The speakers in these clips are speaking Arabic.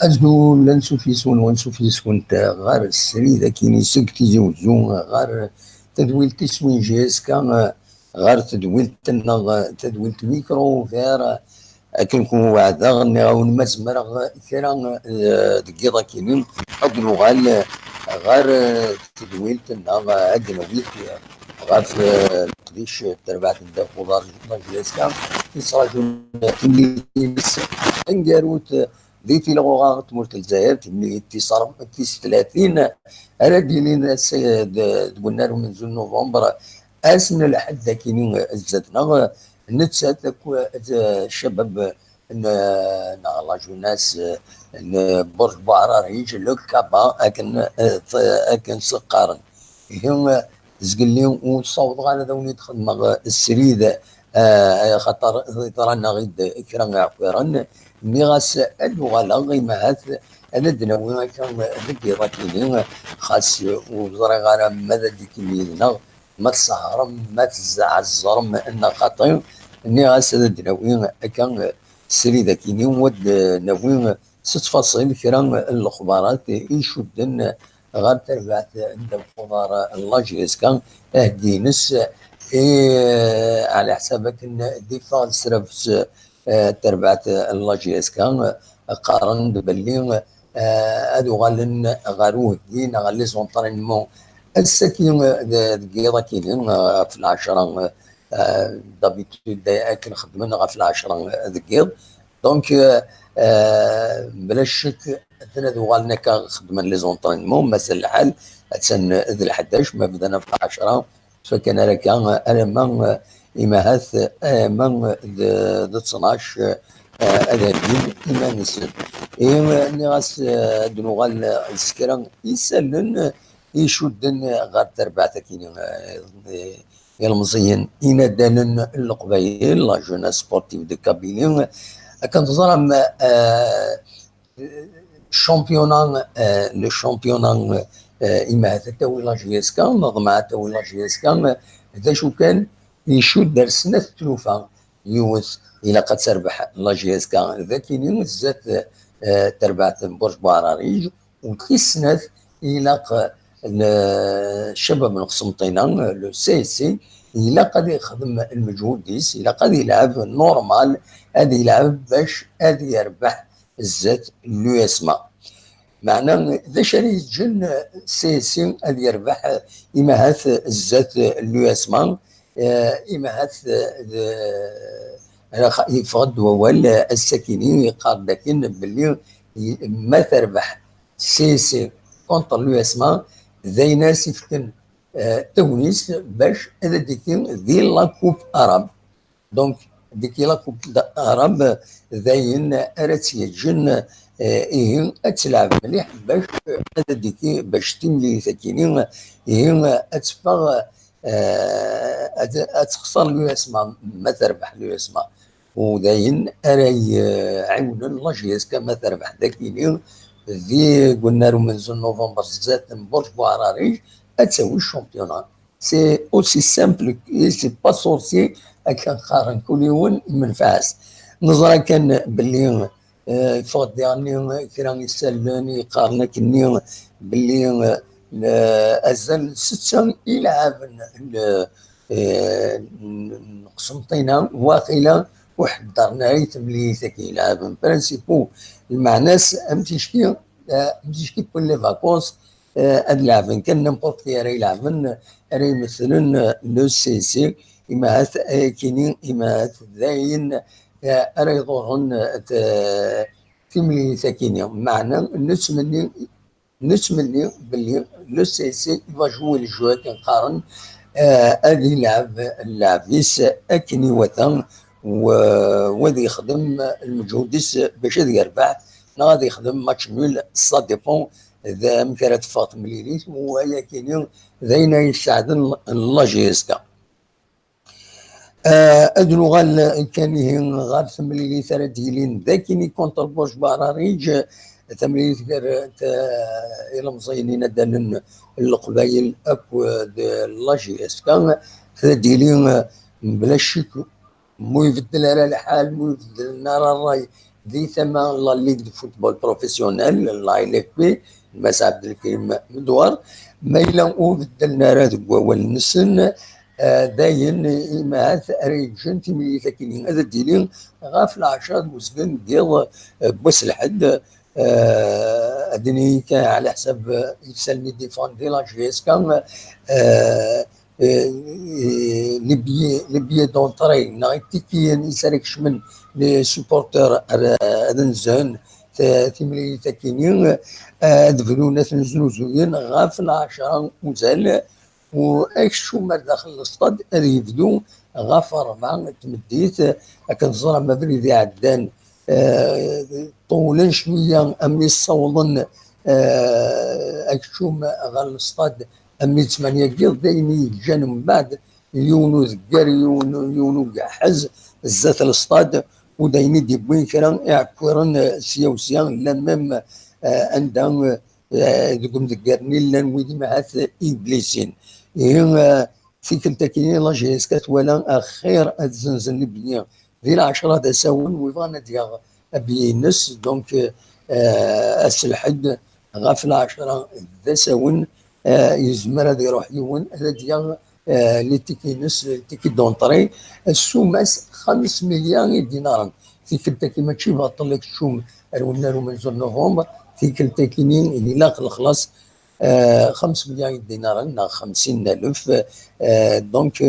أجدو لنسو في سون ونسو في سون تا غار السريدة كيني سكتي زوزو غار تدويل تسوين جيسكا غار تدويل تدويل ميكرو فير أكنكو وعدا غني غاون مزمر كرا دقيقة كيني أدنو غار تدويل تنا أدنو غار في القديش تربعت الدافو دار جيسكا يصراجون كيني بس انقاروت ديتي لغوغا تمورت الجزائر تملي صار 30 انا دينين قلنا من زون نوفمبر اسن لحد كينين زدنا نتسات الشباب نغلاجو ناس برج بعرار يجي لو كابا اكن سقارن هم زقلي وصوت غانا دوني تخدم السريد خاطر رانا غيد كرا عفيران مي غاس اللغه لا غي معات انا دناوي كان ذكي راكيني خاص وزرا غانا ماذا ديك ميدنا ما تسهرم ما تزعزرم ان خاطر اني غاس دناوي كان سري ذاكيني ود ناوي ست فصيل كرا الاخبارات يشدن غير تربعت عند الخضار الله جيسكا اهدينس على حسابك ان ديفا سرفس تربعت الله جيسكا قارن باللي ادو غالن غاروه دين غالي زونطرينمون السكين دقيقة كيلين في العشرة دابيتود اكن خدمنا في العشرة دقيق دونك بلا شك اثنا ذو غالنا خدمنا لي زونطرينمون مثل الحال اتسن ذي الحداش ما بدنا في 10 فكان لك انا ما إماهات من ذا 12 أدابين إما نسل إما نغاس دنوغال السكران يسلن يشدن غير تربع ثكين المزيين إنا دانن القبايل لا جونا سبورتيف دو كابينين كانت ظلم الشامبيونان لو شامبيونان إما تاوي لا جيسكا مع تاوي لا جيسكا ذا شو كان يشد درسنا التلوفه يوث الى قد تربح لا جي اس كا ذاك يوث زات تربعت برج بعراريج وتسنث الى الشباب من قسنطينه لو سي سي الى قد يخدم المجهود ديس الى قد يلعب نورمال هذا يلعب باش هذا يربح الزات لو اسما معناه ذا شري جن سي سي هذا يربح اما هاث الزات لو اسما إما هات يفرض وول الساكنين يقال لكن باللي ما تربح سي سي كونتر لو اسما ذي ناس يفتن تونس باش هذا ديكين ذي لا كوب اراب دونك ديكي لا كوب اراب ذاين اراتي الجن إيه أتلعب مليح باش هذا ديكي باش تملي ساكنين إيه أتفغ اتخسر لو اسما ما تربح لو اسما وداين اراي عون الله جيسكا ما تربح ذاك ذي قلنا له من زون نوفمبر زات برج بوعراريج اتساوي الشامبيونات سي اوسي سامبل سي با سورسي كان قارن كل يوم من فاس نظرا كان باللي فوق ديالني كرا يسالني يقارن كني باللي أزال 6 يلعب قسنطينة واقيلا واحد دارنا يتملي ذاك يلعب برانسيبو المعناس امتيشكي كل لي فاكونس هاد لاعبين كان نمبورت لي راه يلعبن راه يمثلن لو سي سي اما هات كاينين اما هات داين راه يدورون تملي ثاكينيا معنى نتمنى باللي لو سي سي يفا جوي الجو كنقارن هذه اللعبيس اكني وثن وغادي يخدم المجهود ديس باش غادي يربح غادي يخدم ماتش نول سا ديبون ذا مكانت فاطمه مليليت وهي كاينين ذاينا يساعدن لا جي اس كا ادنو غال كان غال ثمليلي ثلاث ديالين ذاكيني كونتر بوش باراريج ثمليلي الى مزينين دانن القبايل اكو لا جي اس كان ديالين بلا شك مو يبدل على الحال، مو يبدل لنا الراي دي ثما لا ليغ دو فوتبول بروفيسيونيل لا ال اف بي الماس عبد الكريم مدوار ما الا بدلنا راه دوال نسن داين إماث أريجن تيمي ثاكينين هذا الديلين غاف العشرة وسكن ديال بوس الحد أدني كان على حساب يسالني ديفان دي لا جي اس كان لي بيي دونطري نايتيكي يسالكش من لي سوبورتر هذا زون تيملي ثاكينين دفلونا تنزلوزوين غاف العشرة وزال واكشو ما داخل الاستاد يبدو غاف 4 تمديت كنزرع ما بين ذي عدان طولن شويه امي صوضن اكشو غال الاستاد امي 8 كيل دايني جان من بعد يونو ذكر يونو حز زات الاستاد ودايني دي بوين كرا يعكرن سيا وسيا لا ميم عندهم ذوكم ذكرني لان ويدي معاث ابليسين هي في كنتاكي لا جي اس كتوالا اخير الزنزن البنيه ذي العشرة دا ساون ويفانا ديال بينس دونك السلحد غاف العشرة دا ساون يزمر هذا يروح يون هذا ديال لي تيكينس تيكي دونطري السوماس 5 مليار دينار في كنتاكي ماشي باطل لك الشوم رونا له من نوفمبر في كنتاكينين اللي لاق خلاص 5 مليار دينار 50,000 دونك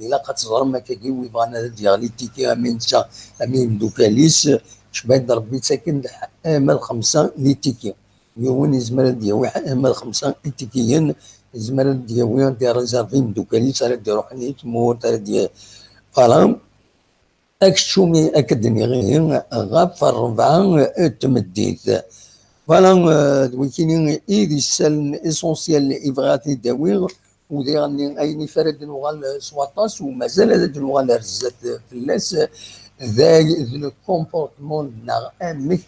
إلا قد ما كي ويبغانا ديال لي تيكي امين دوكاليس شبان ربي ساكن مال 5 لي تيكي يوم يزمر ديال مال 5 تيكيين يزمر ديال ريزارفين دوكاليس على دي روحني تموت ديال فوالا اكشومي اكدني غير غاف 4 تمديت فوالا ويكينين ايدي السال اسونسيال ابغاتي داوير ودي غني ايني فرد نوغال سواطاس ومازال هذا نوغال رزات فلاس ذا لو كومبورتمون نا امك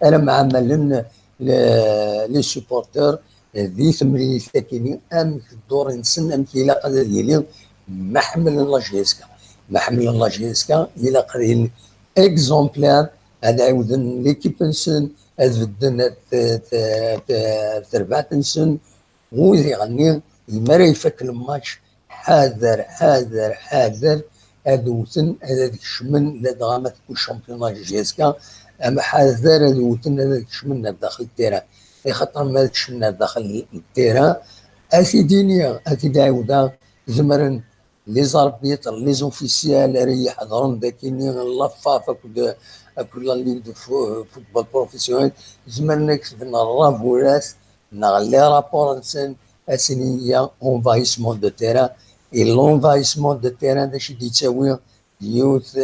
انا معاملن لي سوبورتور ذي ثمري ساكنين امك الدور نسن امك الى قدر ديالي محمل الله جيسكا محمل الله جيسكا الى قدر اكزومبلار هذا عاودن ليكيب نسن بدنا تربع تنسن وذي غني المرا يفك الماتش حاذر حاذر حاذر هذوتن هذاك الشمن لا دغامات الشامبيون جيسكا اما حاذر هذوتن هذاك الشمن داخل التيران خاطر ما الشمن داخل التيران اسيدينيا اسيدي عاودا زمرن لي زاربيتر لي زوفيسيال راه يحضرون داكيني لافا كل ليغ دو فوتبول بروفيسيونيل زمرنا كتبنا الرابورات نغلي رابور نسن اسينيا اونفايسمون دو تيران اي لونفايسمون دو تيران داش يتساوي يوث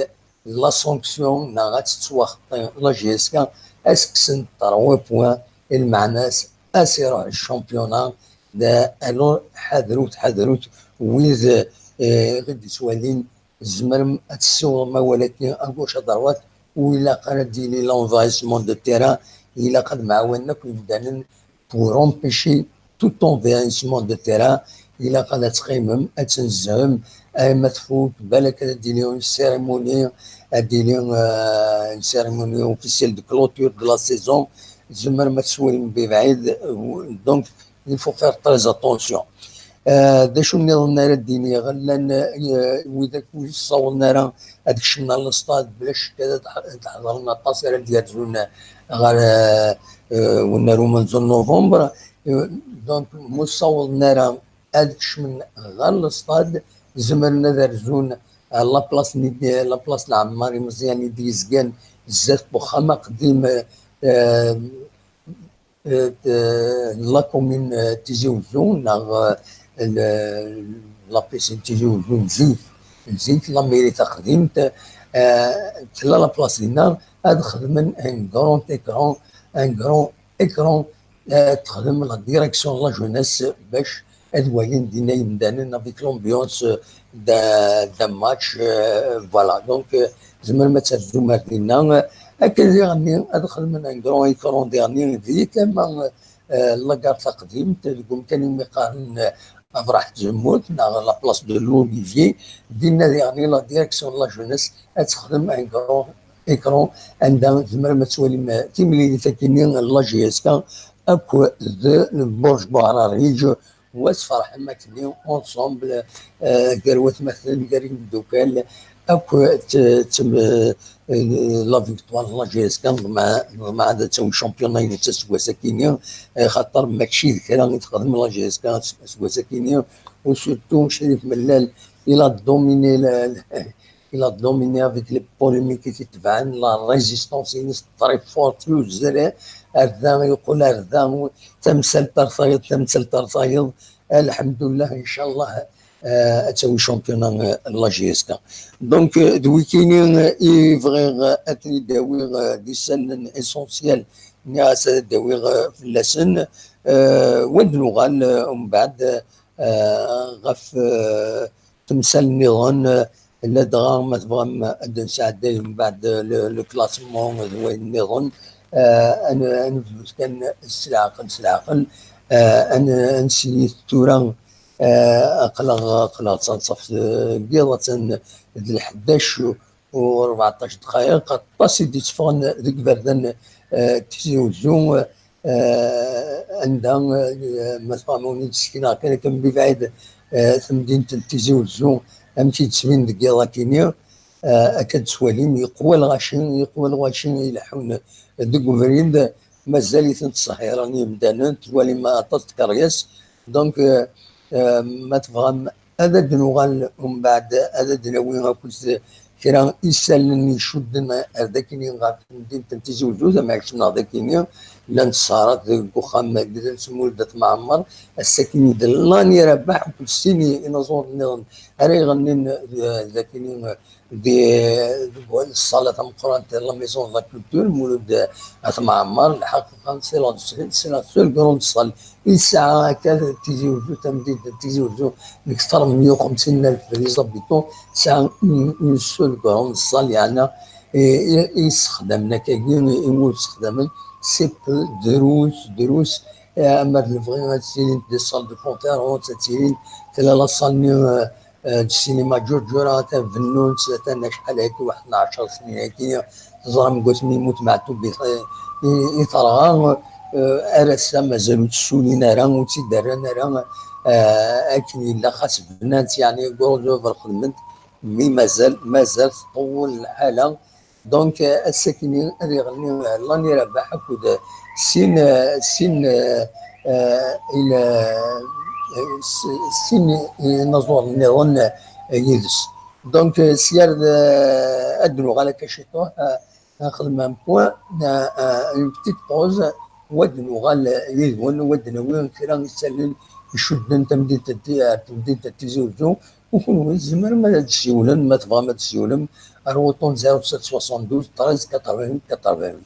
لا سونكسيون نا غاتتواخطي لا جي اس كا اسكسن 3 بوان المعناس اسيروا الشامبيونا دا الو حذروت ويز غدي سوالين الزمر تسوى ما ولكن اكوش ضروات وإلا قالت ديني لونفايسمون دو تيران إلا قد معاوننا كنا بور امبيشي توت انفايسمون دو تيران إلا قالت تقيمم تنزهم ما تفوت بالك ديري سيريموني ديري سيريموني اوفيسيال دو كلوتور دو لا سيزون زمر ما تسوي بعيد دونك il faut faire très attention دا شو نظن راه الدينيه غلان وذاك صورنا راه هذاك الشمال الاستاد بلاش كذا تحضر لنا التصويره ديال زونا غير ونا من زون نوفمبر دونك مصورنا راه هذاك الشمال غير الاستاد زمرنا دار زون لا بلاص لا بلاص العماري مزيان ديزكان بزاف بوخامه قديم لا كومين تيجي وزون لا بيسين تيجي وزون زيت لا ميري تقديمت تلا لا بلاص لينا هاد خدمن ان كرون اكرون تخدم لا ديريكسيون لا جونيس باش هاد وايين دينا يمدانا افيك لومبيونس دا ماتش فوالا دونك زعما ما تهزو مارتينا هكا غني هاد خدمن ان كرون اكرون ديرني ذيك كما لاكار تقديم تقول كان يقارن افراح تزموت لا بلاص دو لوليفيي دينا يعني لا ديريكسيون لا جونيس تخدم ان كرون ايكرون عندها زعما ما توالي تيملي تاكيني لا جي اس كا اكو برج بوعراريج واسفرح ماكني اونسومبل كروات مثلا كريم الدوكال اكو لا فيكتوار لا جي اس كان مع هذا تسوي شامبيون تسوى ساكينيا خاطر ماكشي كرا تخدم لا جي اس كان تسوى ساكينيا وسورتو شريف ملال الى دوميني الى دوميني افيك لي بوليميك اللي تتبعن لا ريزيستونس تري فورت الزرع هذا يقول هذا تمثل ترصيد تمثل ترصيد الحمد لله ان شاء الله تسوي شامبيون لا جي اس كا دونك دويكيني يفغي اتني داوي دي سن اسونسيال ناس داوي في اللسن ودلوغال ومن بعد غف تمثال النظام لا دغا ما تبغى نساعد من بعد لو كلاسمون هو النظام انا كان السلعقل انا نسيت توران قلق تصف قيضة ذي 11 و14 دقائق طاسي دي تفغن ذيك بردن تيزي وزون عندها ما تفهموني تسكينة كان ببعيد مدينة تيزي وزون امشي تسمين دقيقة كينيا اكاد سوالين يقوى الغاشين يلحون ديكوفريند مازال يتنصح راني مدانا توالي ما عطات كرياس دونك ما تفهم هذا دنوغال ومن بعد هذا دنوي غاكوز كرا يسالني شدنا هذاك اللي غادي مدينة تيزي وزوز ما عرفتش هذاك لان صارت كوخام ديال سمولدة معمر الساكنين ديال لاني ربح كل سنه نزور نظام راه غنين ذاكني دي الصالة القرآن ديال لا ميزون لا كولتور مولود معمر الحقيقة سي لا سول كروند صال الساعة هكا تيزي وزو تمديد تيزي وزو أكثر من 150,000 ريزابيتون ساعة اون سول كروند صال يعني يستخدمنا كاين يستخدم سي بو دروس اما الفغي تسيرين دي صال دو كونفيرونس تسيرين تلا لا صال السينما جورجورا تفنون تانا شحال هيك واحد 10 سنين هيك زرم قلت من يموت معتو يطرغا ارسا مازالو تسولينا راه وتيدارنا راه اكن الا خاص بنات يعني كوزو في الخدمت مي مازال تطول الحاله دونك الساكنين اللي يغني الله يربح كود سين الى سين نزور نظن يدس دونك سيار ادنو على كشيطو نخدم ان بوان اون بتيت بوز ودنو غال يدون ودنو كرا يسالن يشد انت مدينة تيزوزو وكون الزمر ما تسيولن ما تبغى ما تسيولن روطون 0772 13 88 88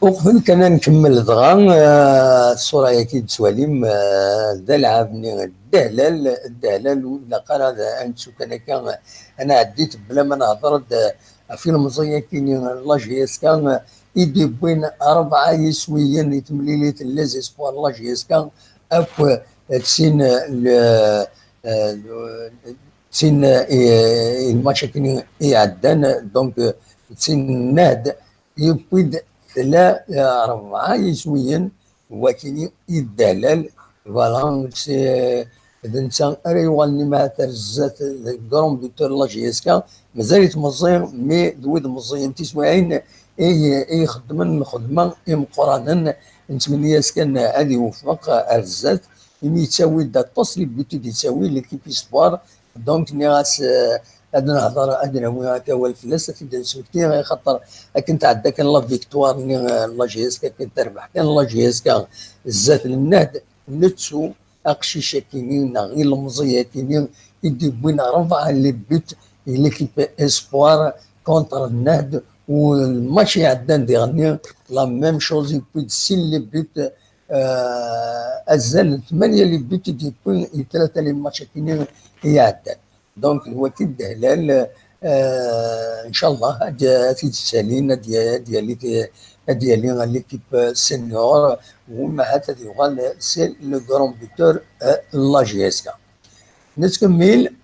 وقبل كنا نكمل دغا الصورة كي تسواليم ذا العابني الدهلال ولا قال هذا انتو كان انا عديت بلا ما نهضر في المزيه كاين لاجيس كان يدي بين 4 يسويين يتمليليت ليزيسبوار لاجيس كان اكو تسين تسين الماتش كاين يعدان دونك تسين ناد يبيد 3 4 يسويين ولكن يدلل فوالا سي الانسان ريوالني مع ترزات كرون بيتور لا جي اس كا مازال يتمزير مي دويد مزيين تسوعين اي خدمن خدمه مقرانا نتمنى كان هذه وفق ارزات يساوي دا تصلي بيتي يساوي ليكيب اسبوار دونك ناس هذا نهضر هذا نوي هكا هو الفلاس تبدا نسمكتي خاطر كنت عندك كان لا فيكتوار لا جي اس كا كنت تربح كان لا جي اس كا زات النهد نتسو اقشيشه كينين غير المزيه كينين يدي بين 4 اللي بيت ليكيب اسبوار كونتر النهد والماتش يعدان ديغني لا ميم شوز يبيد سين اللي بيت ازال 8 اللي بيت يكون 3 اللي ماتش كينين يعدان دونك هو كيدهلال ان شاء الله هاد تيتسالين ديالي ليكيب سينيور وما هذا يغال سي لو كرون بيتور لا جي اس كا نتكمل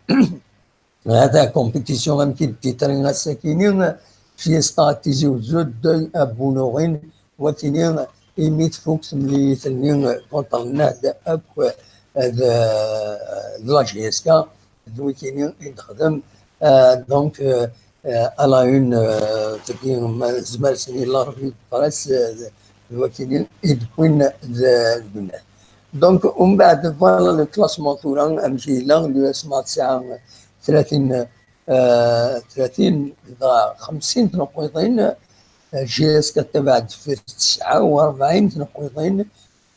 هذا كومبيتيسيون يمكن تيترين الساكنين في ستاتيزي وزود دوي ابونوغين وكينين ايميت فوكس ملي ثنين كونتر النهد اكو لا جي اس كا دويكينين يخدم دونك على اون تبين زمان سنين لا ربي براس دويكينين يدكوين البناء دونك ومن بعد فوالا لو كلاسمون توران امشي لا لو اسمع ساعه 30 30 50 نقيضين جي اس كتبعد في 49 تنقيضين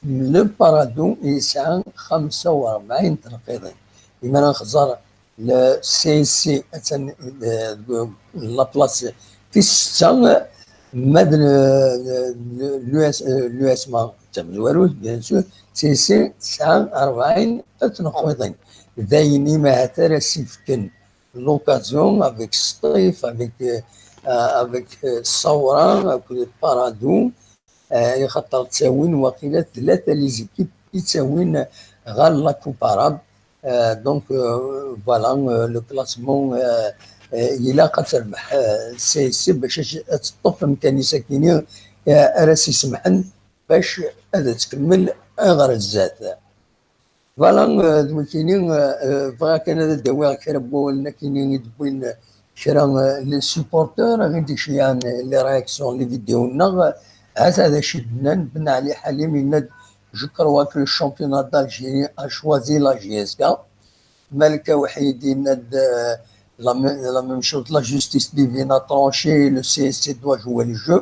لو بارادو يسعى 45 تنقيضين لما نخزر السي سي لا بلاص في 6 ماد لو اس ما تمزوروش بيان سور سي سي 49 تنقيضين دايني ما هترى سيفكن l'occasion avec Steve, avec Saura, avec Paradou, يخطر تساوين وقيلة 3 لي زيكيب يتساوين غير لا كوباراب دونك فوالا لو كلاسمون إلا قد تربح سي سي باش تطف مكاني ساكنين راس يسمحن باش هذا تكمل غير الزات فوالا دوكينين فغا كان هذا الدواء كربو لنا كاينين يدوين كرا لي سيبورتور غيدي شيان لي رياكسيون لي فيديونا هذا شدنا بن علي حليم يند جو كروا كو الشامبيونات دالجيري ا شوازي لا جي اس كا ملكه وحيدي ند لا ميم شوز لا جوستيس ديفينا ترونشي لو سي اس دوا جوار لو جو.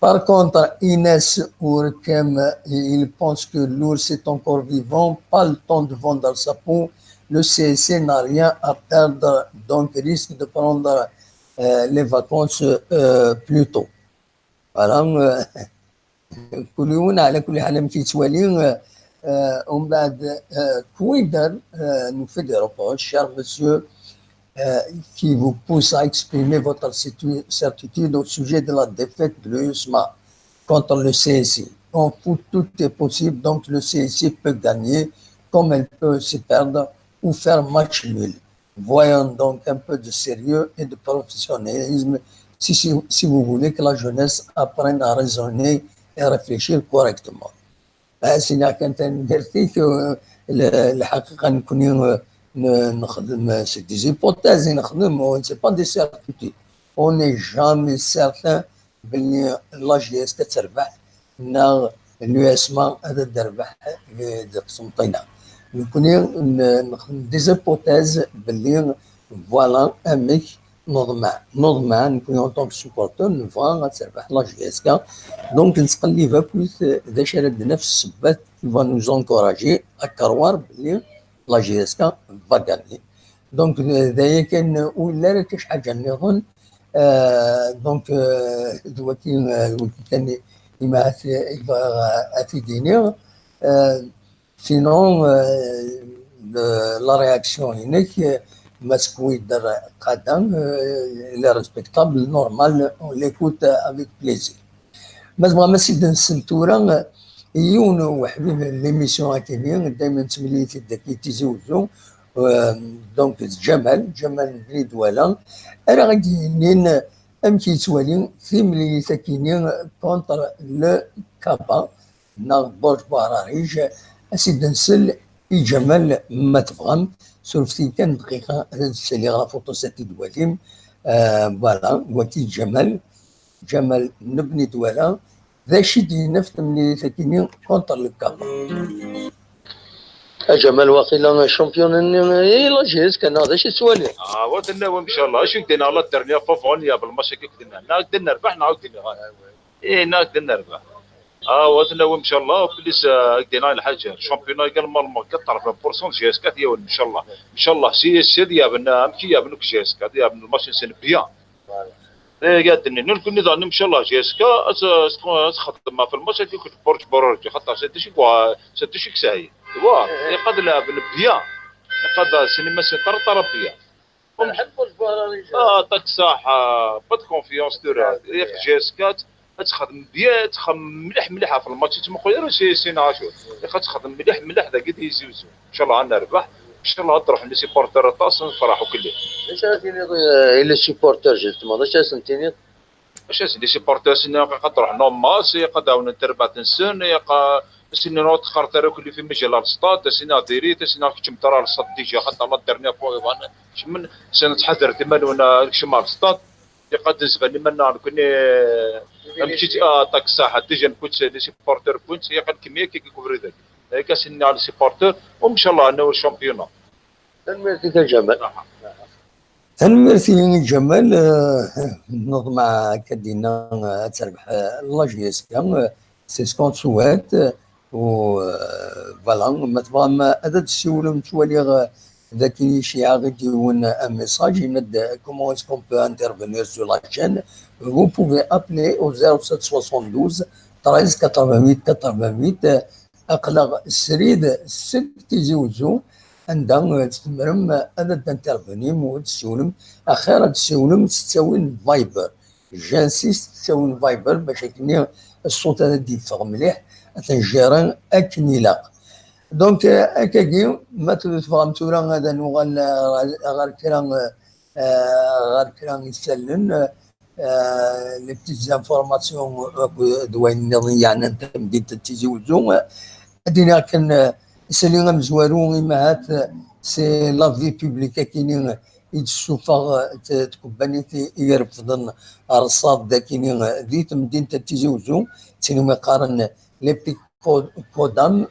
Par contre, Inès Ourkem, il pense que l'ours est encore vivant, pas le temps de vendre sa peau. Le CSC n'a rien à perdre, donc risque de prendre les vacances plus tôt. Voilà. كل يوم على كل حال كيتوالي ومن بعد كويدر nous fait des reproches, cher monsieur, qui vous pousse à exprimer votre certitude au sujet de la défaite de l'USMA contre le CSI. En foot, tout est possible, donc le CSI peut gagner comme elle peut se perdre ou faire match nul. Voyons donc un peu de sérieux et de professionnalisme si vous voulez que la jeunesse apprenne à raisonner et réfléchir correctement. سينا كانت ندير الحقيقه نكون نخدم سي دي زيبوتيز نخدم سي با دي سيرتيتود اوني جامي سيرتان بلي لا جي اس كتربح نا اليو اس ما هذا تربح في قسنطينه نكون نخدم دي زيبوتيز بلي فوالا امك نضمع نكون اون طونك سوبورتور نبغى تربح لا جي اس كا دونك نتقلب بلوس داش عندنا في السبات فا نوز انكوراجي اكروار بلي لا جي اس كا فا غاني دونك هذايا كان ولا راه كاش حاجه نظن دونك دوكي كان ما اتيديني سينون لا رياكسيون هناك مسكو يدير قدم لي ريسبكتابل نورمال اون ليكوت افيك بليزير ما سيد السلتوره يون وحبيب ليميسيون هكذا دائما تمليتي داك تيزوجو دونك جمال بليد ولا راه غادي نين ام كيتوالي في ملي ساكنين كونتر لو كابا نا برج باراريج اسيد نسل جمال ما تفهم سولفتي كان دقيقه هذا اللي غا فوتو ساتي دواليم فوالا وكي جمال نبني دولا ذا شي دي نفط ملي ساكنين كونتر لو كابا جمال واقيلا شامبيون لا جيز كان هذا شي سوالي ودنا ان شاء الله. شو قدنا على الدرنيا فوفونيا بالمشاكل قدنا قدنا ربحنا قدنا ايه قدنا ربح. وثنا ان شاء الله بليس قدنا الحاجه شامبيون قال مال قطر 40% جي اس 4 ان شاء الله. ان شاء الله سي يا بنا امشي يا بنك جي اس 4 يا بن الماتش سن بيان. قاعدين نكون نظام ان شاء الله جي اس كا خدمه في الماتش كنت بورج بورج خاطر ستشي كساي وا قد لا بيان قد سينما سنتر بيان. نحب الجبارة طاك صح با دو كونفيونس دو في جي اس 4 تخدم بيان تخدم مليح مليح في الماتش تما خويا سي ناشو تخدم مليح مليح ذا قد يزوزو ان شاء الله عندنا ربح ان شاء الله تروح لي سيبورتر طاس نفرحوا كلي. ايش هذه اللي سيبورتر جات ما ايش سنتيني اش لي سيبورتر سنة قد تروح نوماس قد داون تربع تنسن سنة نوت خاطر كل في مجال السطاد سنة ديريت سنة كم ترى السطاد ديجا حتى الله درنا بوي وانا من سنة تحضر تمال وانا شمال السطاد قد نسبة لي منا كوني مشيت طاك الساحة ديجا كنت لي سيبورتر كنت قد كمية كي كوفري ذاك هيك سنة على سيبورتر وان شاء الله انه الشامبيون. تنميرتي جمال تنميرتي جمال نظم كدينا تربح لا جي اس كان سي سكون سوات و فوالا ما تبغى ما هذا تسول متوالي ذاك شي غادي يديرون ان ميساج يمد كومون اسكون بو انترفينير سو لا شين vous pouvez appeler au 0772 13 88 88 اقلق السريد الست تيزوزو عندها تتمرم هذا تنترفيني وتسولم اخيرا تسولم تساوي فايبر جانسيس تساوي فايبر باش كني الصوت هذا يدفغ مليح تنجيران اكن يلاق دونك هكاكي ما تفهم تورا هذا نوغال غير كرا يسلن لي بتيت زانفورماسيون دوين يعني انت بديت تيجي وزو ادينا كان سالينا مزوارو إماهات سي لا في بوبليكا كاينين يتسوفا تكبانيتي يرفضن رصاد داكينين ديت مدينة تيجي وزو تينو مقارن لي بيك كودام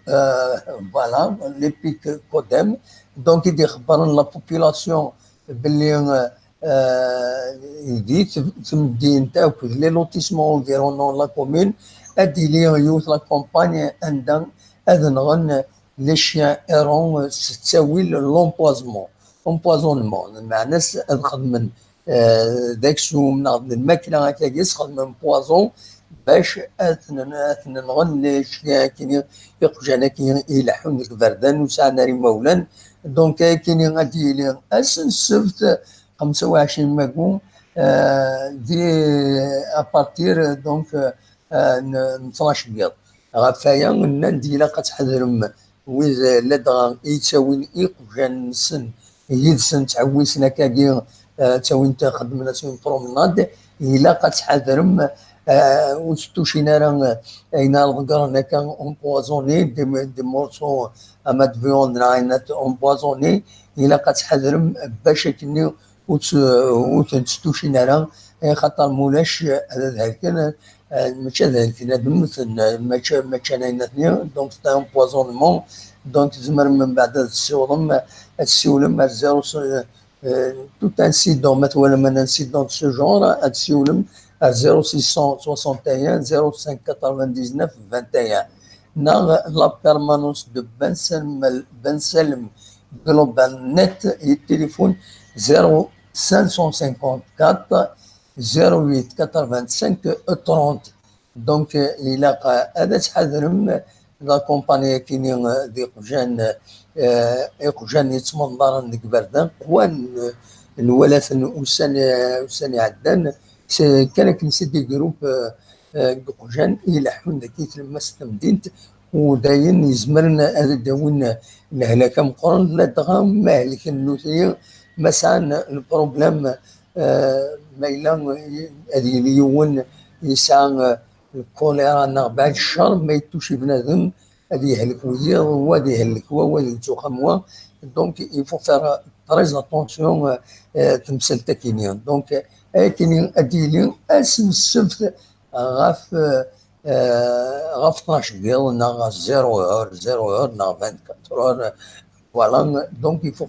فوالا لي بيك كودام دونك يدي خبرن لا بوبيلاسيون باللي يديت في مدينة تاوك لي لوتيسمون انفيرونون لا كومين ادي لي يوث لا كومباني عندها اذن لي شيان ايرون تساوي لومبوازمون امبوازونمون مع ناس خدمن داك شو من الماكله هكاك خدمن بوازون باش نغن لي شيان كاين يخرج كاين يلحون ديك بردان وسعنا ري مولان دونك كاين غادي لي اسن السبت 25 ماكو دي ابارتير دونك 12 بيض غفايا ندي لا كتحضرم وإذا لدغا يتساوين إيقفان سن يدسن تعويسنا كاكي تساوين تخدمنا سوين برومناد إلا كتحضرم وستوشينا راه اينا الغقرنا كان امبوازوني دي مورسو اماد فيون راينات امبوازوني إلا كتحضرم باش كني وتنستوشينا راه خاطر مولاش هذا كان ماشي هذاك هذا ما كان اثنين دونك سي امبوازونمون دونك تزمر من بعد السيولم 0 tout incident مثلا من انسيدون سو جونر تسيولم 0661 0599 21 ناغ لا بيرمانونس دو بن سلم جلوبال نت التليفون 0554 08 85 30 دونك الى هذا تحذرم لا كومباني كاينين دي قجان يتمنظر ديك بردا وان الولاث وساني عدان كان كنسي دي جروب قجان يلحون داك يتلمس تمدينت وداين يزمرنا هذا داون الهلاكه مقرن لا دغام مالك النوثيه مسعى البروبليم ما إلا هذه اليوم يسعى الكوليرا بعد الشهر ما يتوشي بنادم هذه يهلك وياه وهذا يهلك هو وهذا يتوخم هو دونك يفو فير تريز اتونسيون تمثل تاكينيان دونك كاينين اديلين اسم السبت غاف غا 12 كيلو نا 0 اور 0 اور نا 24 اور. فوالا دونك يفو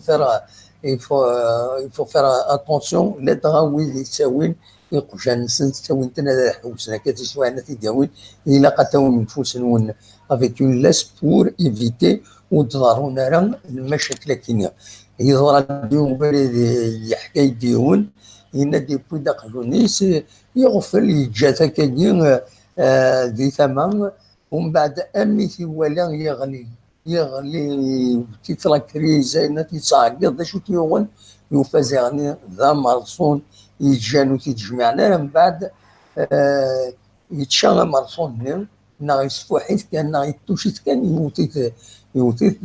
فير اتونسيون لا تغاوي يتساوين يقوشان نسن تساوين تنا حوسنا كتسوى عنا تيداوين إلا قتاون نفوسن افيك اون لاس بور ايفيتي وتظهرون راه المشاكل كينيا يظهر اليوم بريد يحكي ديون إن دي بودا قلونيس يغفل يتجاتا كاين ذي ثمن ومن بعد أمي ولا يغلي تيترا كريزة تيتصعقد شو تيوغن يوفاز يعني ذا مرصون يتجانو تيتجمعنا من بعد يتشغل مرصون نيم نا يسفوحيت كان نا يتوشيت كان يوتيت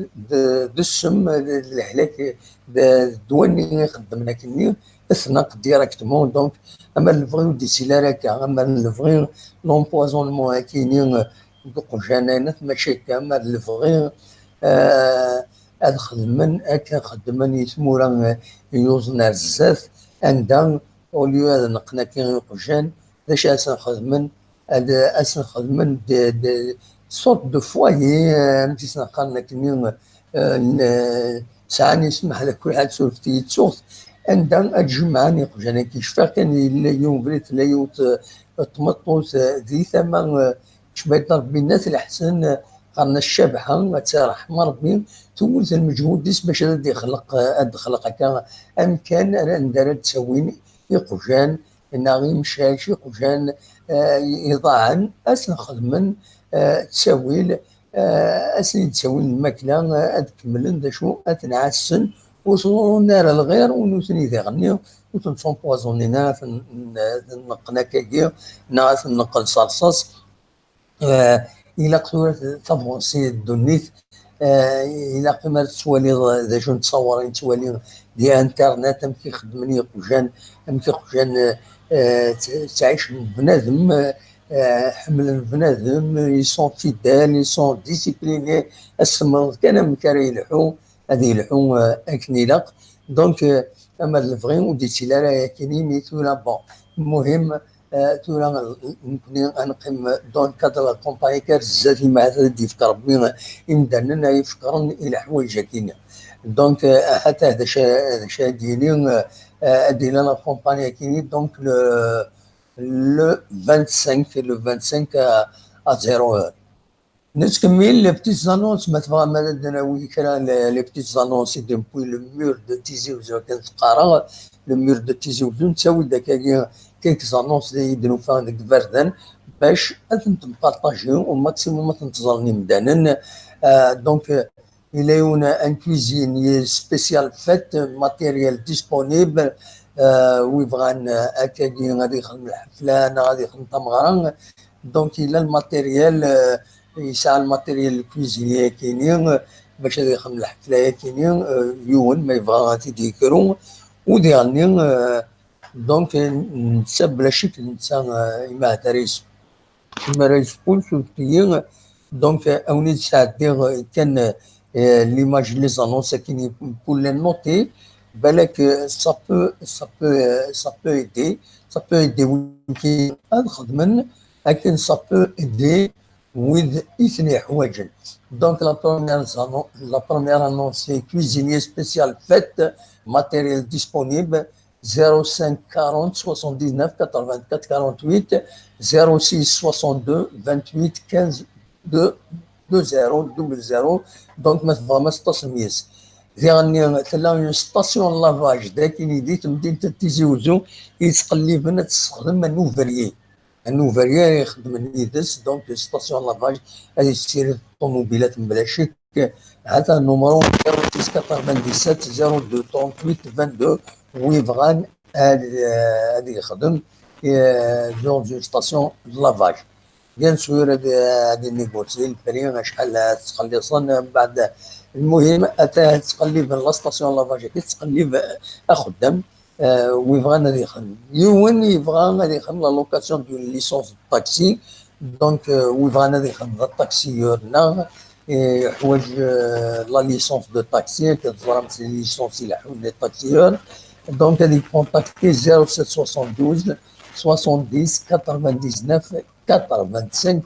السم الهلاك الدواني يخدمنا كني اثناق ديريكتمون. دونك اما الفغي دي سيلاراكا اما الفغي لومبوازونمون كاينين قجانات ماشي كاما الفغي هاد خدمن هكا خدمن يسمو راه يوزن بزاف عندها اوليو هذا نقنا كي قجان باش اسن خدمن هاد اسن خدمن صوت دو فوايي نتيسنا قالنا كني ساعة يسمح لك كل حد سولفتي يتسوخ عندها تجمعني قجان كيشفا كان يوم بريت لا يوت طمطوس ذي ثمن شبيت ربي الناس الأحسن قرن الشبحة تسارح ربي تولز المجهود ديس باش هذا يخلق هكا أمكان أنا ندير تسوين يقجان ناغي مشاش يقجان يضاعن أسن خدمن تساويل أسن تساويل الماكلة أتكملن دا شو أتنعسن وصلوا نار الغير ونوثني ذا غنيو وتنصون بوازونينا نقنا كاكيو ناس نقل صرصاص إلا قصورة تفونسي الدنيت إلا قمر توالي ذا شو نتصورين توالي دي انترنت أم كيخدمني قجان أم كيخجان تعيش بنادم حمل بنادم يسون فيدال يسون ديسيبليني السمر كان مكاري يلحو هذه يلحو أكنيلاق. دونك أما الفغين وديتي لا راه كاينين تولا بون المهم تولا نقيم دون كادر كومباني كار الزاتي مع هذا يفكر ربي يمدنا يفكرن الى حوايج كاينه. دونك حتى هذا شا ديالي دينا لا كومباني كاينين. دونك لو 25 à 0 heure. نتكمل لي بتيت زانونس ما تبغى ما دناوي كرا لي بتيت زانونس دوبوي لو مور دو تيزي وزو كانت تقرا لو مور دو تيزي وزو تساوي داك كيك زانونس اللي يديروا فيها ديك البردان باش نبارطاجيو او ماكسيموم ما تنتظرني مدانا. دونك il y a un cuisinier spécial fait matériel disponible ويبغى اكادي غادي يخدم الحفله انا غادي يخدم تمغران. دونك الى الماتيريال يسعى الماتيريال الكويزينيه كاينين باش غادي يخدم الحفله كاينين يون ما يبغى غادي يديكرو وديالني. دونك نتساب بلا شك الانسان ما تاريس ما رايش كل شويه. دونك اوني تساعد كان ليماج لي زانونس كاينين بول لي نوتي بالك ça peut aider ولكن نخدم لكن ça peut aider with اثني حوايج. دونك la première annonce c'est cuisinier spécial fête matériel disponible 05 40 79 84 48 06 62 28 15 20 دونك ما تبغى تصميز يعني تلا ستاسيون لافاج داك اللي مدينه تيزي وزو يتقلب تستخدم النوفريا يخدم نيدس. دونك ستاسيون لافاج هذه تسير الطوموبيلات بلا شك. هذا النمرو 0697 02 38 22 ويفغان هذه يخدم دون اون ستاسيون لافاج. بيان سور هذه نيغوسي البري شحال تخلصن بعد. المهم اتاه تقلب لا ستاسيون لافاج كي تقلب خدام ويبغى غادي يخدم يوم يبغى غادي يخدم لا لوكاسيون دو ليسونس طاكسي. دونك ويبغى غادي يخدم الطاكسيور نا يحوج لا ليسونس دو طاكسي كتزرم ليسونس يلحون لي طاكسيور. دونك غادي كونتاكتي 0772 70, 99, 85.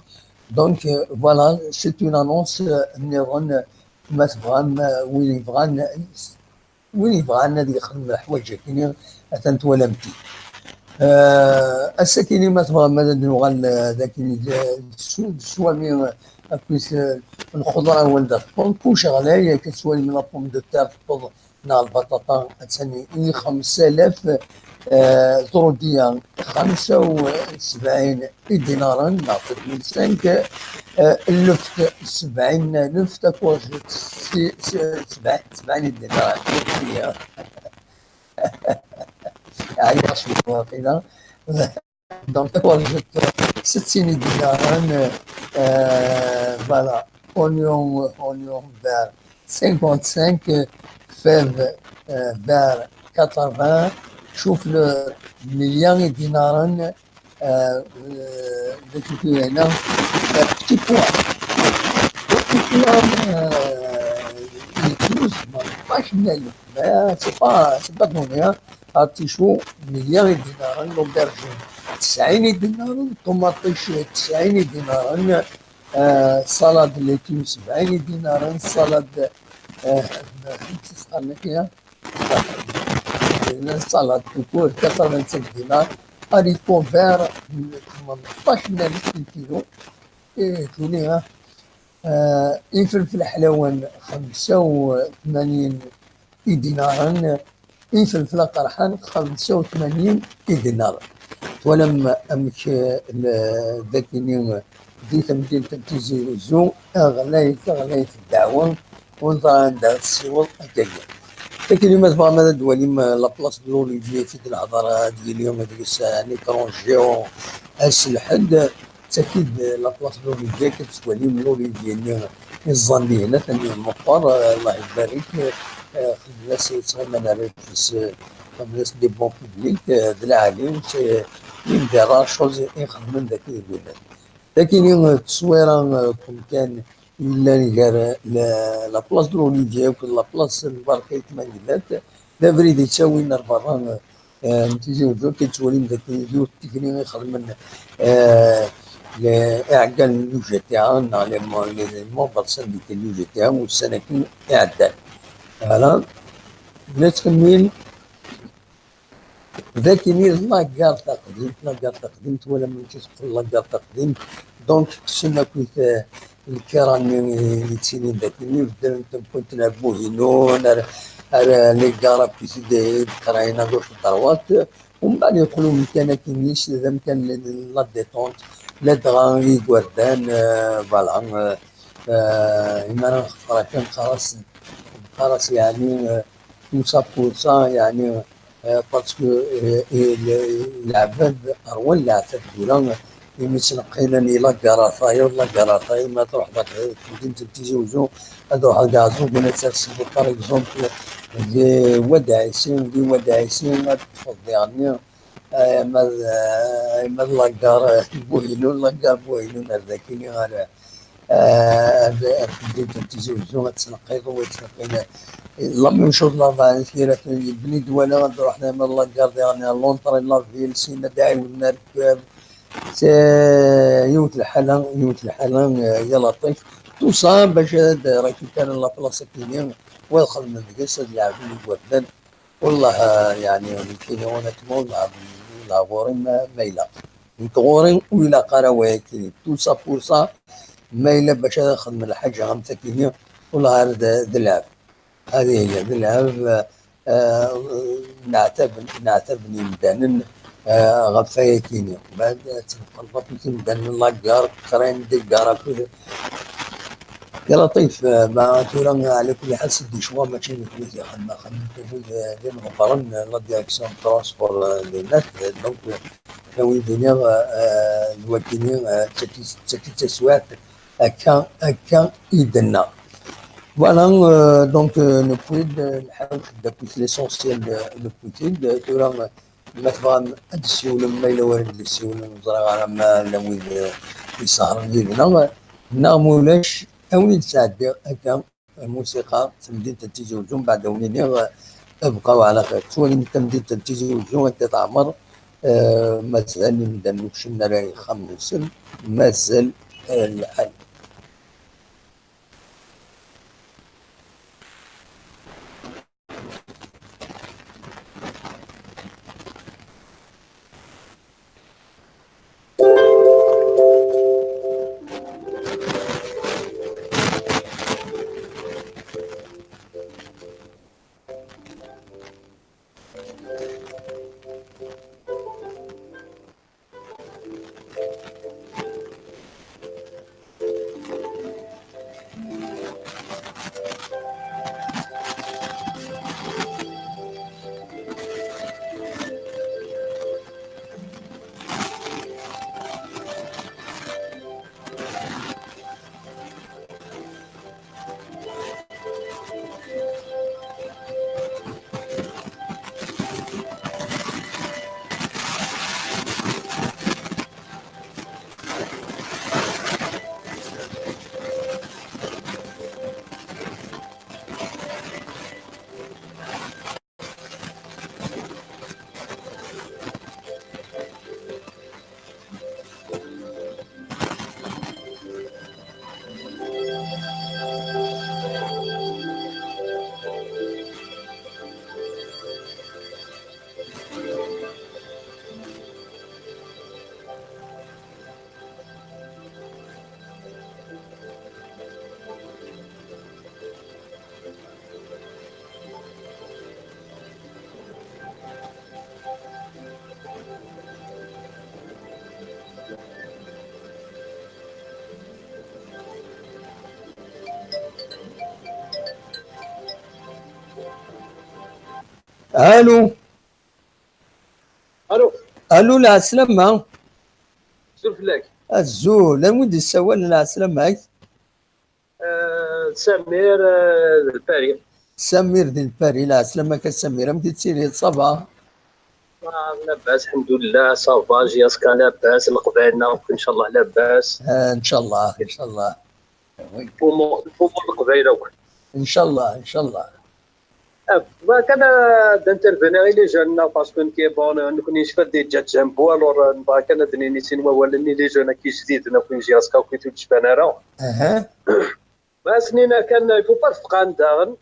Donc voilà, c'est une annonce نظن ما تبغى وين يبغى هذه يخدم حوايج كاينين أتنت ولا متي. السكيني ما تبغى مدد نغال ذاك سوامي أكويس الخضرة ولد كلشي غلاية كتسوالي من لابوم دو تير تفوض نا البطاطا تسني 5000 زرودية 75 دينارا نعطيك من 5 اللفت 70 لفت أكواش 70 دينار يعني أصبح واقعا. Donc, j'ajoute 60 dinars, voilà, oignon vert 55, fèves vert 80, chou-fleur million de dinars, petit pois, pas chenel, mais c'est pas donné, hein. artichaut مليار دينار، لوبرجين 90 دينار، طوماطيش 90 دينار، سلطة ليتون 70 دينار، سلطة سلطة كوكور 85 دينار، هاريكو فير 18 كيلو كيلو، فلفل حلوان 85 دينار، فلفل قرحان 85 دينار. ولما امك ذاكيني ديت مدينة تيزي وزو غلايت الدعوة ونظر عندها السيول هكايا. لكن اليوم تبغى ماذا دوالي لابلاص دوليفي في الهضره ديال اليوم هذيك الساعه يعني كرونجيو الحد تاكيد لابلاص دوليفي كتسوالي من لوليفي يعني الزاندي هنا ثاني المقر الله يبارك. الناس يتغنى على الناس دي بون بوبليك د العالم يدير شوز يخدم ذاك الولاد. لكن يوم التصويره كون كان الا نلقى لابلاص دوليفي ولا لابلاص البركه كما قلت لا فريد يساوي لنا برا نتيجه وجو كيتسولي ذاك الفيديو التكنيك يخدم اعقال الوجه تاعها لي موبل سانديك الوجه تاعها والسنكين اعدال. فوالا نتكمل ذاك يميل لاكار تقديم ولا من تقول لاكار تقديم. دونك كسنا كنت الكرام اللي تسينين ذاك يميل كنت نلعبو هينون على لي كارا بيسيدي كراينا دوش الدروات ومن بعد يقولوا مكان كيميش اذا مكان لا ديتونت لا دغاني كوردان فوالا انا كان خلاص يعني توسا بورسا يعني باسكو العباد اروى العتاد دولا يمشي نقيلني لا كراطاي ولا كراطاي ما تروح ذاك مدينة تيزوزو هذو حاجة عزوز من اساس بار اكزومبل دي وداعسين ما تفضي يعني ما لاكار بوهيلون هذاكيني على مدينة تيزوزو تسنقيض وتسنقينا لما نشوف لا كثيرة بني دوانا نروح نعمل لاكار يعني لونطري لا فيل سينا داعي ونركب يوت الحلم يا لطيف توصل باش راك كان لا بلاصه كينيا ويدخل من القصه يلعبوا لي وردان والله يعني كاين وانا تمول لا غوري ما يلا نتغوري ولا قراوي كاين توصل فرصه ما يلا باش يدخل من الحاجه غمتا كينيا والله هذا دلعب هذه هي دلعب. نعتبني مدانا غفايا كينيا بعد تنقلبط يمكن لاكار كرين دي كارا يا لطيف ما تورا على كل حال سدي شوا ماشي نفوت يا خدمة ديما مقارن لا ديريكسيون ترونسبور للناس دونك ناوي الدنيا الوكيلين تاكي تسوات هكا يدنا. فوالا دونك نبويد نحاول داكوت ليسونسيال نبويد تورا ما تبغى السيولة ما إلا وارد السيولة نزرع على ما لوي يسهر ديالنا مولاش أوني تساعد هكا الموسيقى في مدينة تيزي وزون بعد أوني بقاو على خير. سواء أنت مدينة تيزي وزون أنت تعمر مازال نبدا كشنا راهي خمس مازال الحال. الو الو الو، العسلامة. شوف لك. الزول ودي السوال، العسلامة. سمير الباري. سمير ديال باري، العسلامة كسمير، متي تسيري صباح. لاباس الحمد لله، صافا جياسكا لاباس، القبائلنا ان شاء الله لاباس. ان شاء الله ان شاء الله. الامور القبائله ان شاء الله ان شاء الله. كان دانترفيني غير لي جون باسكو كي بون نكون شفت دي جات جنبو الور كان دنيني سينوا ولا لي جون كي جديد نكون جياسكا وكي تجبان راه اها ما سنينا كان يفو با تفقان داغن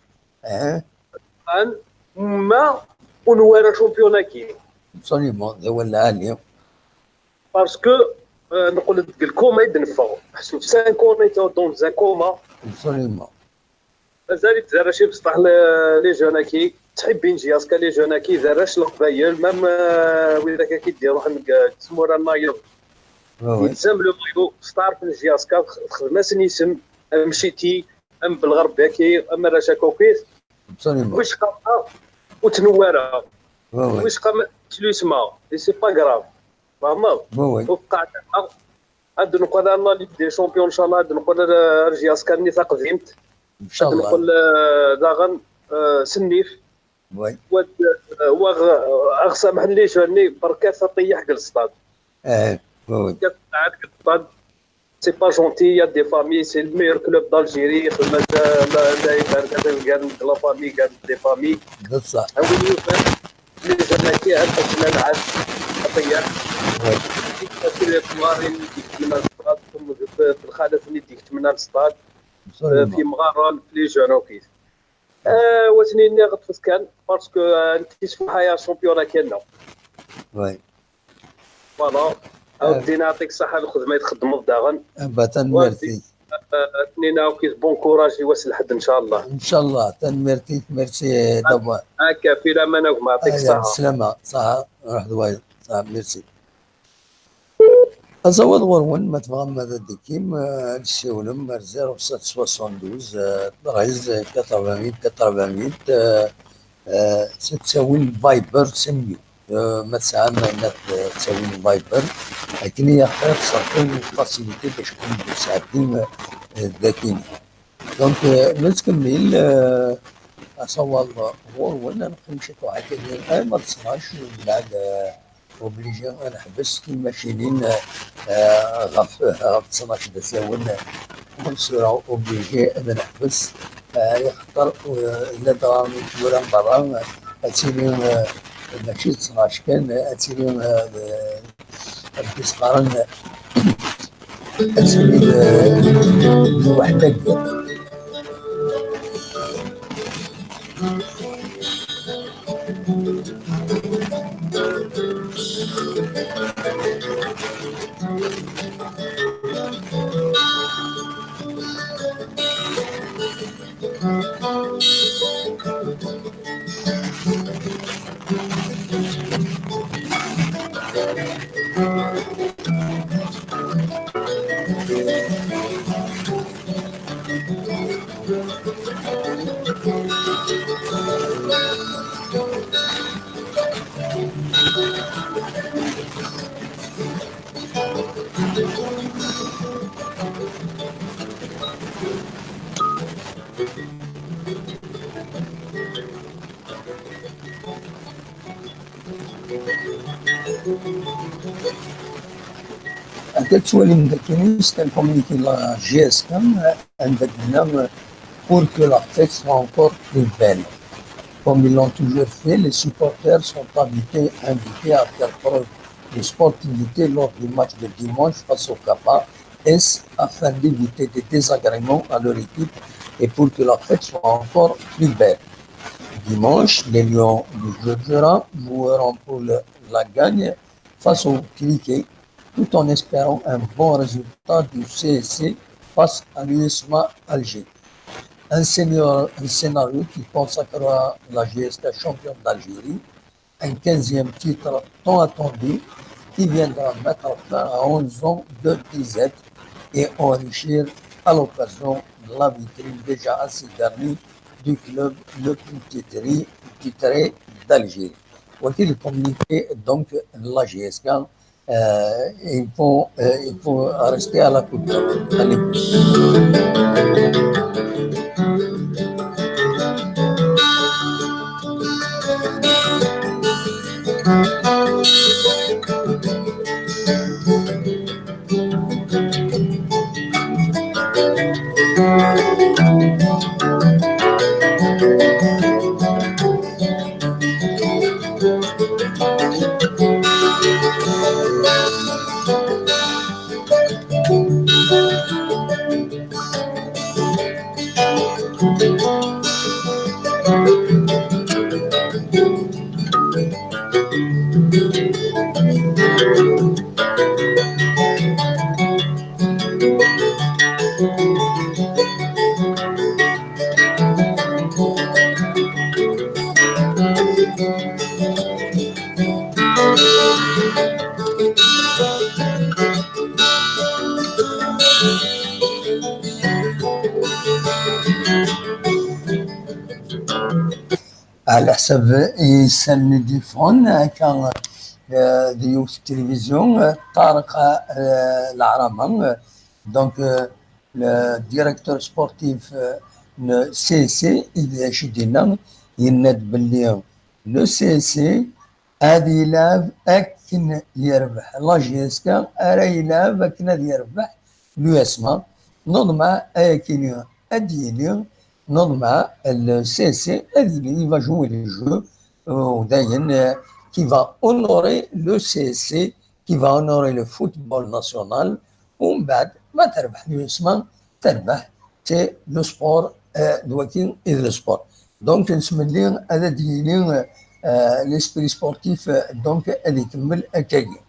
ان ما ونوارا شامبيونا كي ابسوليومون هو العالي. باسكو نقول لك الكوما يدنفع حسن في 5 اون ايتو دون زان كوما ابسوليومون. مازال تزرى شي بصح لي جوناكي تحبين جياسكا لي جوناكي زراش القبايل مام ولا كيدير روح تسمو راه النايض يلزم لو مايو ستار في جياسكا خدمه سنيسم مشيتي ام بالغرب كي اما راشا كوكيس ابسوليومون. واش قطع وتنوارها واش قام تلوسما سي با كراف فهمت. وقع عاد نقول الله ليغ دي شامبيون ان شاء الله، عاد نقول جياسكا نيثاق قديمت ان شاء الله. نقول داغن سنيف وي اغسامح لي جوني بركات طيح كل الصطاد. وي قاعد كالصطاد سي با جونتي، يا دي فامي سي الميور كلوب دالجيري خدمه لاعب كان لا فامي كان دي فامي بصح هاولي لي جوناكي عاد نلعب طيح في المارين ديك من الصطاد في الخالف اللي ديك من الصطاد في مغارة لي جونوكيس. وثنين غطفت كان باسكو انت تسمحها شامبيونا كاينه. وي فوالا عاودي نعطيك الصحه الخدمه يتخدموا داغن. ميرسي. اثنين كيس بون كوراج يواصل لحد ان شاء الله. ان شاء الله ميرسي دابا. هكا في الامانه وما يعطيك الصحه. السلامه صح روح دوايا صح ميرسي. أزود غرون ما تبغى ماذا ديكيم السيولم 0772 13 88 تساوي فايبر سميو ما تسعى ما تساوي فايبر لكن هي خير صافي فاسيليتي باش تكون ساعتين ذاكين. دونك نتكمل أصور غرون نمشي واحد ما تصنعش بعد اوبليجي نحبس كيما شيلين غف 19 دساون نصير اوبليجي انا نحبس يخطر الا درامي ورا برا تسيني ماشي 12 كان اتسيري الكسقارن اتسيري وحدك تتولي من ذاك communiquer la GSM عندك هنا pour que la fête soit encore plus belle. Comme ils l'ont toujours fait, les supporters sont invités à faire preuve de sportivité lors du match de dimanche face au Kappa S afin d'éviter des désagréments à leur équipe et pour que la fête soit encore plus belle. Dimanche, les Lions du Jordera joueront pour la gagne face au Cliquet, tout en espérant un bon résultat du CSC face à l'USMA Alger. Un scénario qui consacrera la GSK championne d'Algérie, un 15e titre tant attendu qui viendra mettre fin à 11 ans de disette et enrichir à l'occasion de la vitrine déjà assez garnie du club le plus titré d'Algérie. Voici le communiqué donc la GSK. Il faut rester à la coupe. على حسب يسند فون كان ضيوف التلفزيون طارق العرمان دونك الديريكتور سبورتيف سي سي اذا شدينا يند باللي لو سي سي هذه يلعب اكن يربح لا جيسكا ارا يلعب اكن يربح لو اسما نضمع اكن اديلي نضمع السي سي il va jouer le jeu qui va honorer le CSC, qui va honorer le football national ومن بعد ما تربح اليوسما تربح تي لو سبور دوكين اذ لو سبور دونك نسمى لي هذا ديالي ليسبري سبورتيف دونك اللي يكمل اكاكي.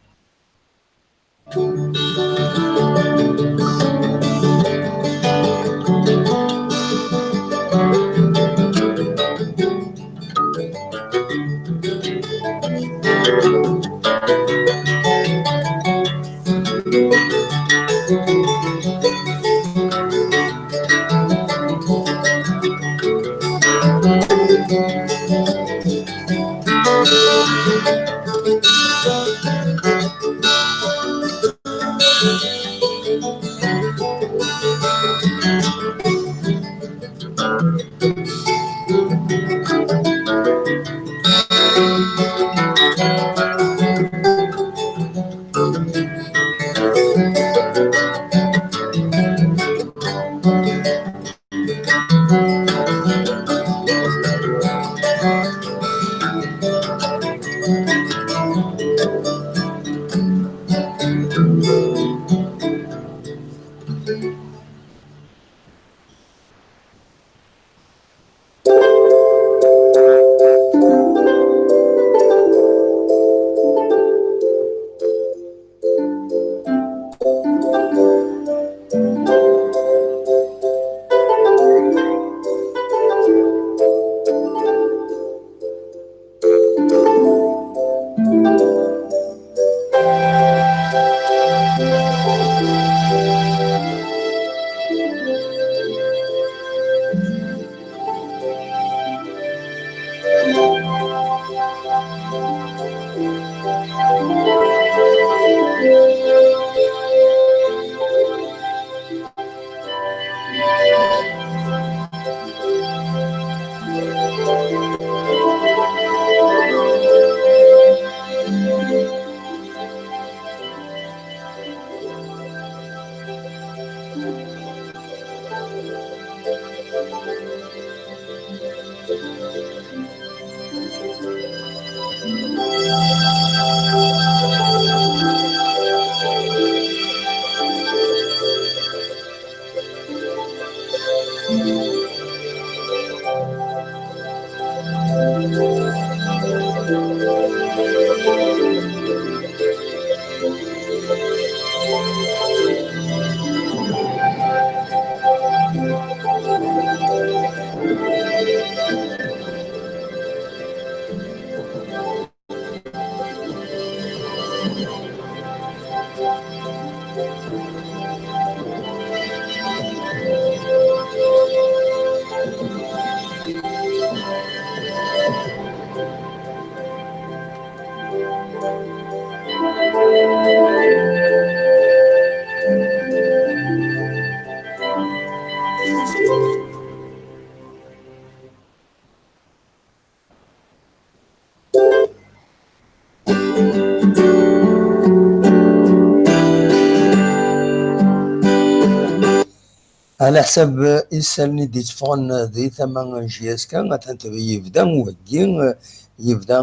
على حسب يسالني دي تفون دي ثمن جي اس كان يبدا وكي يبدا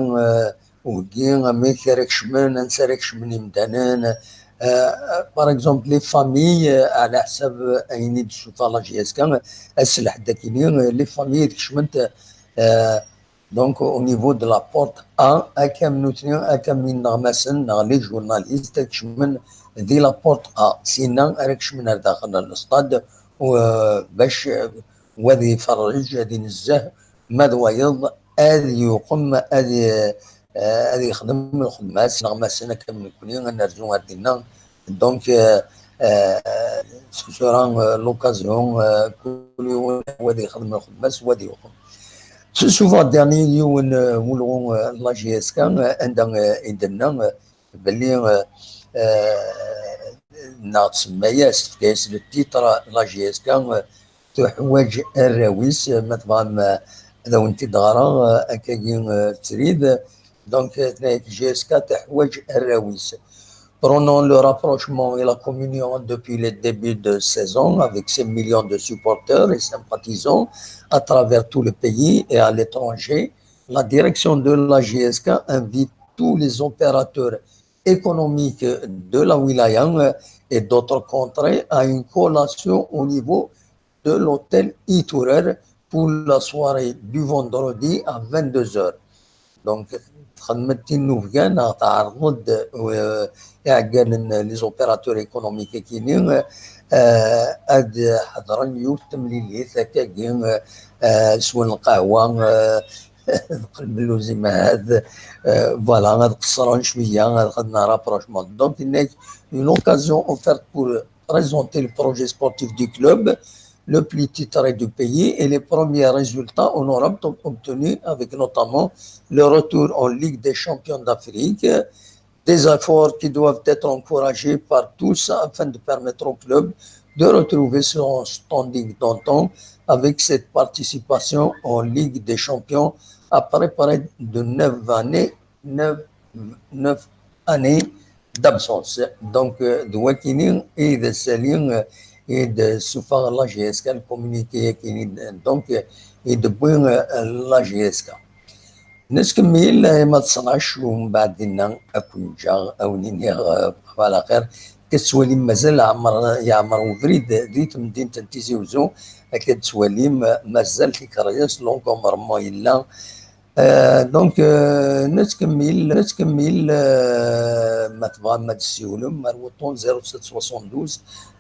وكي ما كاركش من نساركش من يمدانان باغ اكزومبل لي فامي على حسب ايني تشوف لا جي اس كان السلح داكيني لي فامي كشمنت دونك او نيفو دو لا بورت اكا منوتني اكا من نغمسن لي جورناليست كشمن دي لا بورت سينا راكش من داخل الاستاد وباش وذي يفرج هذه نزه ماذا ويض هذه يقوم هذه يخدم الخدمات نغماسنا كم كوني نرجو هذينا دونك سوران لوكازيون كل وذي يخدم الخدمات وذي يقوم سوفا ديرني يوم ولغو لا جي اس كان عندنا عندنا باللي ناتسماياس تفكاس لو تيتر لا جي اس كان تحواج الراويس مثلا اذا انت دغرا هكاكي تريد دونك جي اس كا تحواج الراويس. Prenons le rapprochement et la communion depuis le début de saison avec ces millions de supporters et sympathisants à travers tout le pays et à l'étranger. La direction de la GSK invite tous les opérateurs économiques de la wilaya et d'autres contrées à une collation au niveau de l'hôtel Itourer pour la soirée du vendredi à 22h. Donc, خدمتي النوفيان تعرض يعقل لي زوبيراتور ايكونوميك كاينين اد حضرن يوتم لي ثكاكين سوا القهوه نقلب اللوزي مع هذا فوالا غنقصرون شويه غنخدنا رابروشمون دونك هناك اون اوكازيون اوفرت بور présenter le projet sportif du club le plus titré du pays et les premiers résultats honorables obtenus avec notamment le retour en Ligue des champions d'Afrique, des efforts qui doivent être encouragés par tous afin de permettre au club de retrouver son standing d'antan avec cette participation en Ligue des champions après près de 9 années d'absence. Donc, de Wakinin et de Céline et de Soufar la GSK, le communiqué donc, et de Bouin la GSK. نسكمل ما تصنعش ومن بعد لنا اكون جا او نينيغ على خير كتسوالي مازال يعمر وفريد ديت مدينه تيزي وزو كتسوالي مازال في كرياس لونك عمر ما الا دونك نتكمل ما تبغى ما تسيولم مروطون 0772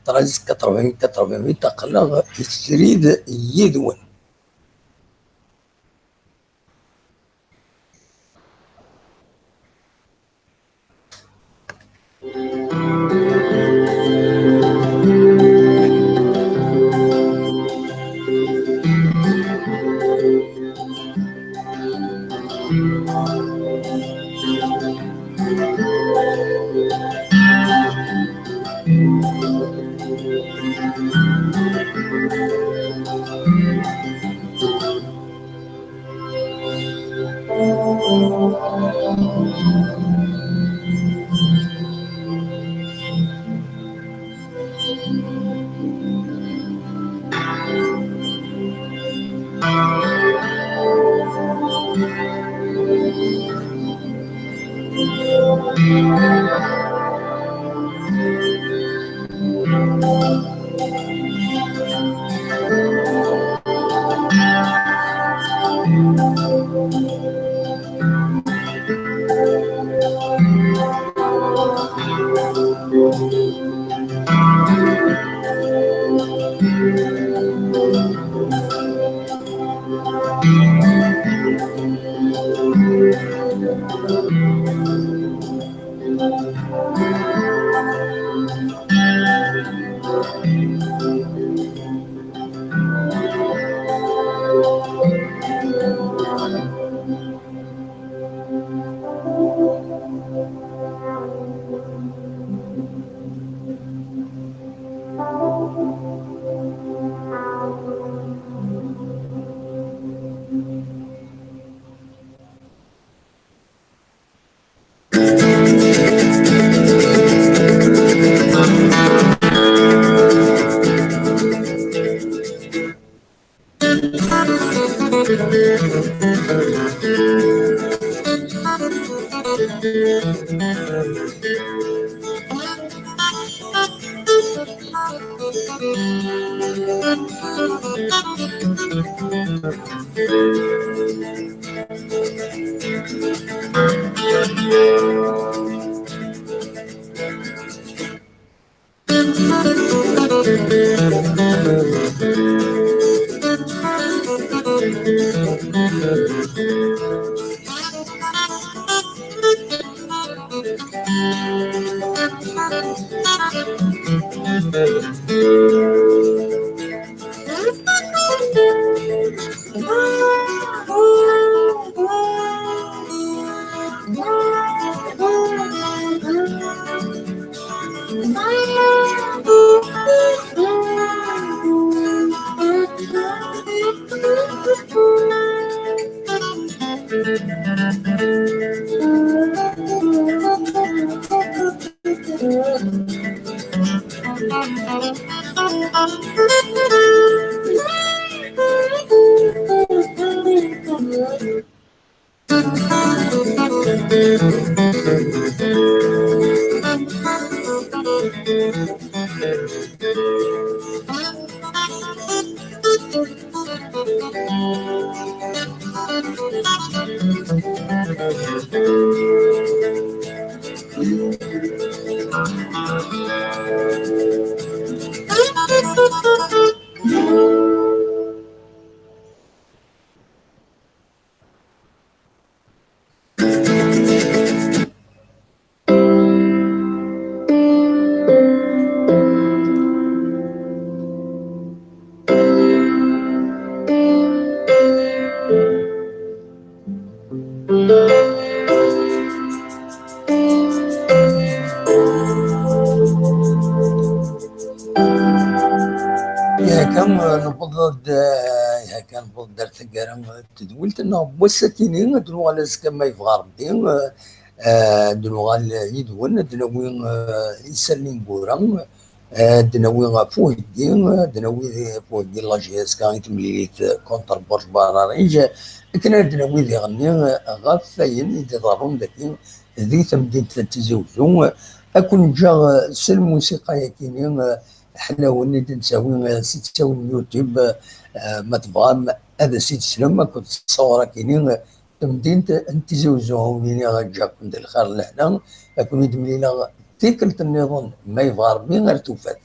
13 80 88 تقلق تريد يدون. كان نفضل كان نفضل درت كارم تدولت انه بوسكينين دنو على كما يفغر بدين دنو على يدون دنوين يسلم بورم دنوين فوق الدين دنوي فوق الدين لا جي اس كان يتمليت كونتر برج باراريج لكن دنوي يغني غفاين يتضارون داكين ذي تمدين تزوجون اكون جا سل موسيقى يكينين حنا وليد نساوي سيتساوي اليوتيوب ما تبغى هذا سيت سلم كنت تصور كاينين تمدين تزوجوهم وين غنجاك من الخير لهنا يكون يدملينا تيكلة النظام ما يبغى ربي غير توفات.